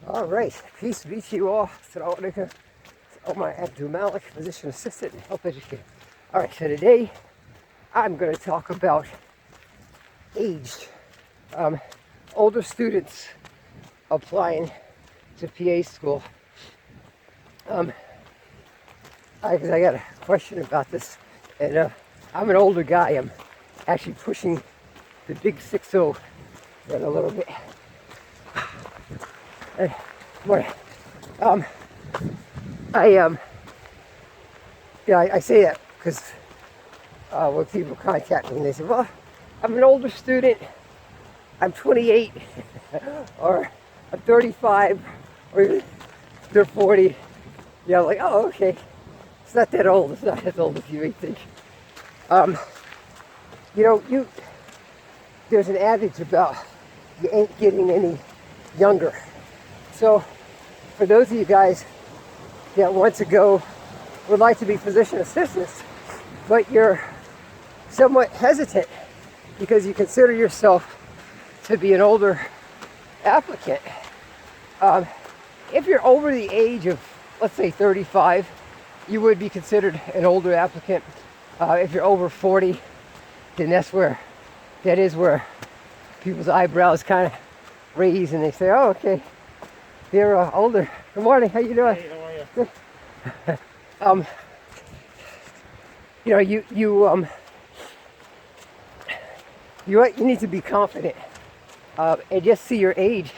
All right, peace be to you all. Assalamu alaikum. It's Omar Abdul Malik, physician assistant and health educator. All right, so today I'm going to talk about aged older students applying to PA school. I got a question about this, and I'm an older guy. I'm actually pushing the big 6-0 in a little bit. I say that because when people contact me, they say, "Well, I'm an older student. I'm 28, or I'm 35, or even they're 40." Yeah, I'm like, oh, okay. It's not that old. It's not as old as you may think. There's an adage about you ain't getting any younger. So, for those of you guys that want to go, would like to be physician assistants, but you're somewhat hesitant because you consider yourself to be an older applicant. If you're over the age of, let's say, 35, you would be considered an older applicant. If you're over 40, then that is where people's eyebrows kind of raise and they say, "Oh, okay, you're older. Good morning. How you doing?" Hey, how are you? You need to be confident and just see your age,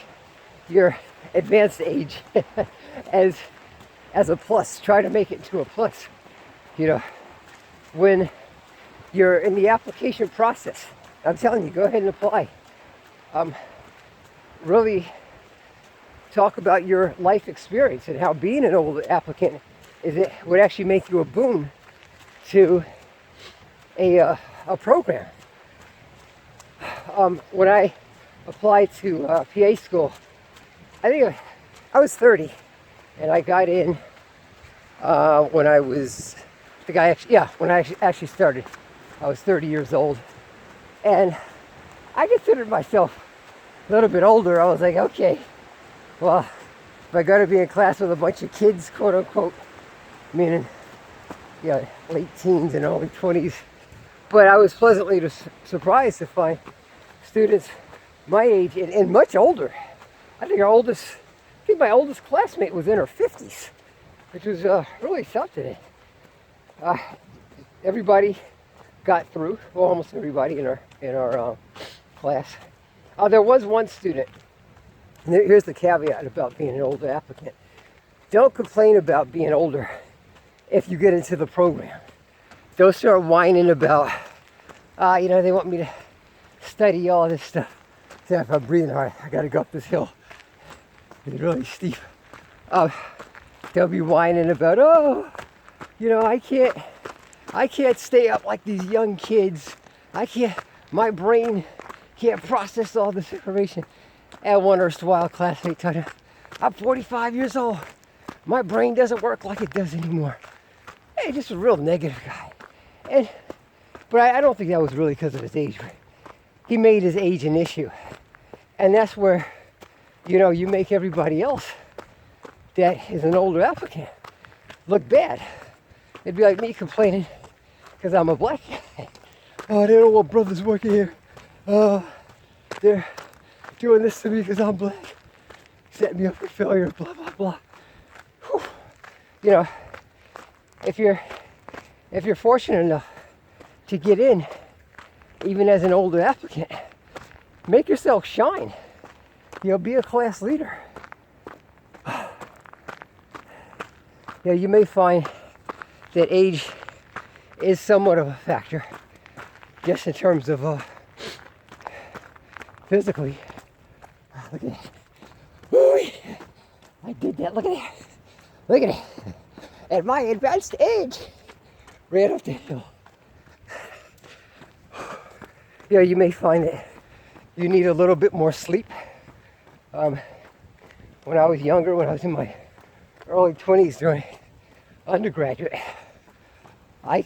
your advanced age, as a plus. Try to make it to a plus. When you're in the application process, I'm telling you, go ahead and apply. Really talk about your life experience and how being an old applicant would actually make you a boon to a program. When I applied to PA school, I think I was 30, and I got in when I actually started. I was 30 years old, and I considered myself a little bit older. I was like, okay, well, if I got to be in class with a bunch of kids, quote unquote, meaning late teens and early 20s, but I was pleasantly surprised to find students my age and much older. I think my oldest classmate was in her 50s, which was really something. Everybody got through, well, almost everybody in our class. There was one student, and here's the caveat about being an older applicant. Don't complain about being older if you get into the program. Don't start whining about, they want me to study all this stuff. So if I'm breathing hard, I gotta go up this hill. It's really steep. They'll be whining about, I can't stay up like these young kids. My brain can't process all this information. And one erstwhile classmate told him, "I'm 45 years old. My brain doesn't work like it does anymore." Hey, just a real negative guy. But I don't think that was really because of his age. He made his age an issue. And that's where, you make everybody else that is an older applicant look bad. It'd be like me complaining because I'm a black guy. "Oh, they don't want brothers working here. They're doing this to me because I'm black. Setting me up for failure, blah, blah, blah." Whew. If you're fortunate enough to get in, even as an older applicant, make yourself shine. Be a class leader. You may find that age is somewhat of a factor, just in terms of physically. Look at that. Woo-wee. I did that. Look at that. Look at it. At my advanced age, ran up the hill. You may find that you need a little bit more sleep. When I was younger, when I was in my early 20s during undergraduate, I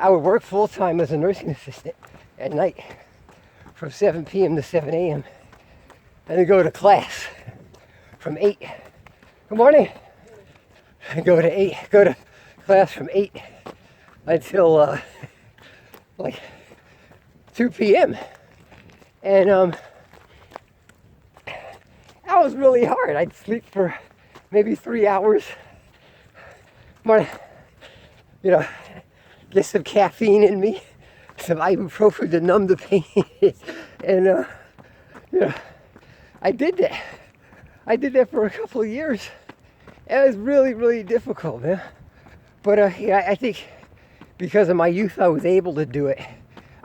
would work full time as a nursing assistant at night from 7 p.m. to 7 a.m. and then go to class from 8. Good morning. Go to class from 8 until like 2 p.m. And that was really hard. I'd sleep for maybe 3 hours. Might, get some caffeine in me, some ibuprofen to numb the pain, and I did that. I did that for a couple of years. It was really, really difficult, man. But I think because of my youth, I was able to do it.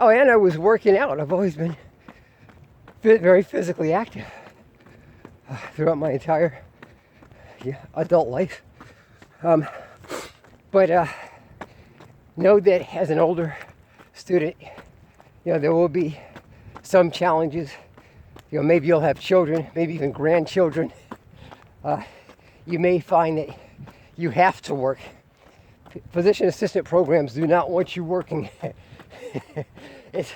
Oh, and I was working out. I've always been very physically active throughout my entire adult life. But know that as an older student, there will be some challenges. Maybe you'll have children, maybe even grandchildren. You may find that you have to work. Physician assistant programs do not want you working. It's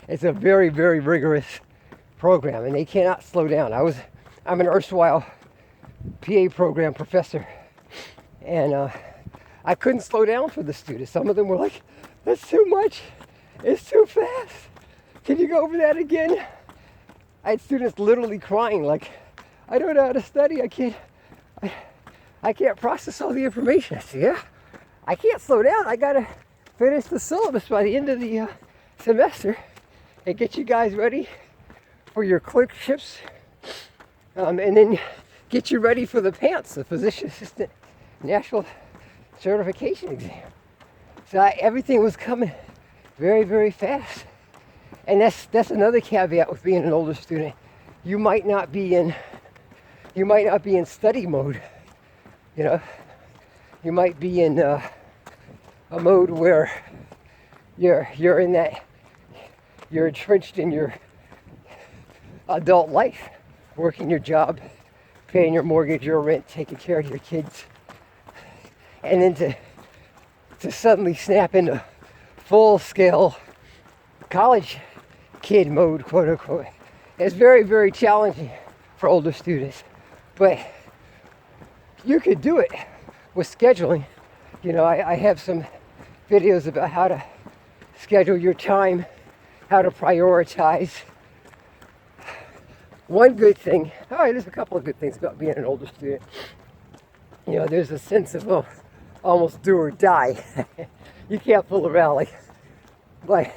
a very, very rigorous program, and they cannot slow down. I'm an erstwhile PA program professor, and I couldn't slow down for the students. Some of them were like, "That's too much. It's too fast. Can you go over that again?" I had students literally crying, like, "I don't know how to study. I can't process all the information." I said, "Yeah, I can't slow down. I gotta finish the syllabus by the end of the semester and get you guys ready for your clerkships, and then get you ready for the PANCE, the Physician Assistant National Certification Exam." So everything was coming very, very fast. And that's another caveat with being an older student. You might not be in study mode. You might be in a mode where you're in that, you're entrenched in your adult life, working your job, paying your mortgage, your rent, taking care of your kids, and then to suddenly snap into full-scale college kid mode, quote unquote. It's very, very challenging for older students, but you could do it with scheduling. I have some videos about how to schedule your time, how to prioritize. One good thing, there's a couple of good things about being an older student. There's a sense of almost do or die. You can't fool around like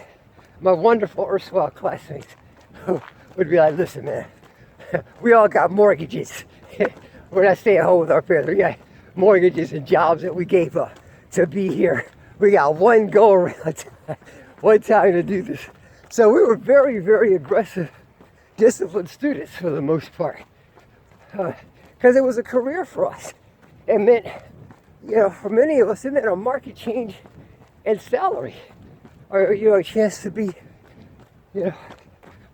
my wonderful erstwhile classmates would be like, "Listen, man, we all got mortgages. We're not staying home with our parents. We got mortgages and jobs that we gave up to be here. We got one go around, one time to do this." So we were very, very aggressive, disciplined students for the most part, because it was a career for us. It meant, for many of us, it meant a market change in salary, or a chance to be,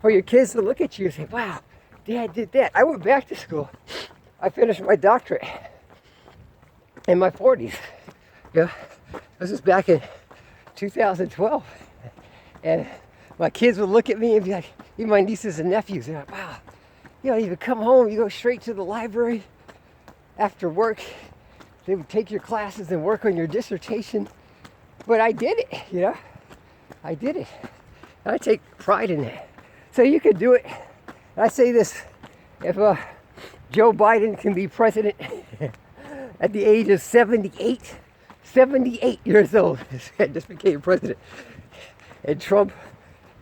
for your kids to look at you and say, "Wow, Dad did that." I went back to school. I finished my doctorate in my 40s. This was back in 2012, and my kids would look at me and be like, even my nieces and nephews, they're like, "Wow, you would come home, you go straight to the library after work. They would take your classes and work on your dissertation." But I did it, I did it. And I take pride in that. So you could do it. And I say this, if Joe Biden can be president at the age of 78 years old, just became president, and Trump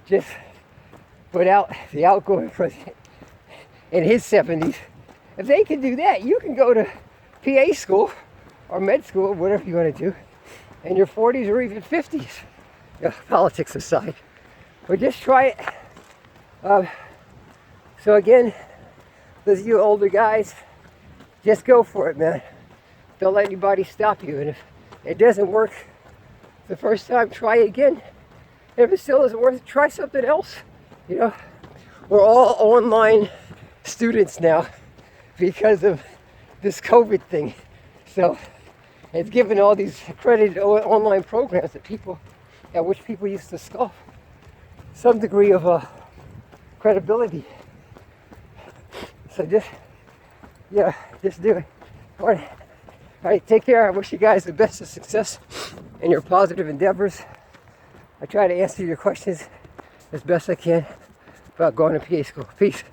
just put out the outgoing president in his 70s, if they can do that, you can go to PA school or med school, whatever you want to do, in your 40s or even 50s, politics aside. But just try it. So again, those of you older guys, just go for it, man. Don't let anybody stop you. And if it doesn't work the first time, try it again. And if it still doesn't work, try something else. We're all online students now because of this COVID thing. So it's given all these accredited online programs at which people used to scoff, some degree of credibility. So Yeah, just do it. All right, take care. I wish you guys the best of success in your positive endeavors. I try to answer your questions as best I can about going to PA school. Peace.